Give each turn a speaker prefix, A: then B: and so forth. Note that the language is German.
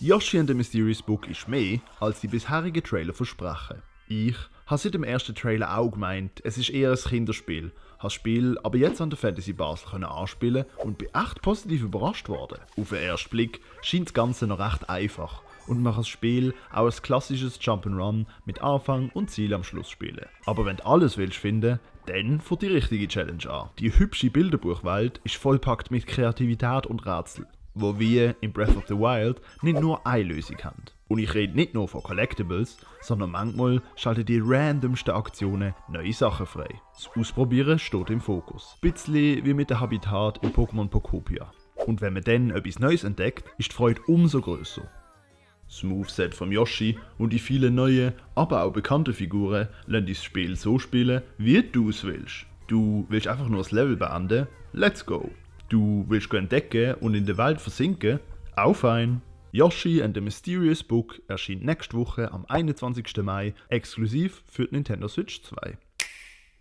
A: Yoshi and the Mysterious Book ist mehr, als die bisherigen Trailer versprechen. Ich habe seit dem ersten Trailer auch gemeint, es ist eher ein Kinderspiel, habe das Spiel aber jetzt an der Fantasy Basel anspielen und bin echt positiv überrascht worden. Auf den ersten Blick scheint das Ganze noch recht einfach und man kann das Spiel auch als klassisches Jump'n'Run mit Anfang und Ziel am Schluss spielen. Aber wenn du alles willst finden, dann fängt die richtige Challenge an. Die hübsche Bilderbuchwelt ist vollpackt mit Kreativität und Rätsel, wo wir in Breath of the Wild nicht nur eine Lösung haben. Und ich rede nicht nur von Collectibles, sondern manchmal schalten die randomsten Aktionen neue Sachen frei. Das Ausprobieren steht im Fokus. Ein bisschen wie mit dem Habitat in Pokémon Pokopia. Und wenn man dann etwas Neues entdeckt, ist die Freude umso grösser. Das Moveset von Yoshi und die vielen neuen, aber auch bekannten Figuren lassen das Spiel so spielen, wie du es willst. Du willst einfach nur das Level beenden? Let's go! Du willst entdecken und in der Welt versinken? Auch fein! Yoshi and the Mysterious Book erscheint nächste Woche am 21. Mai exklusiv für die Nintendo Switch 2.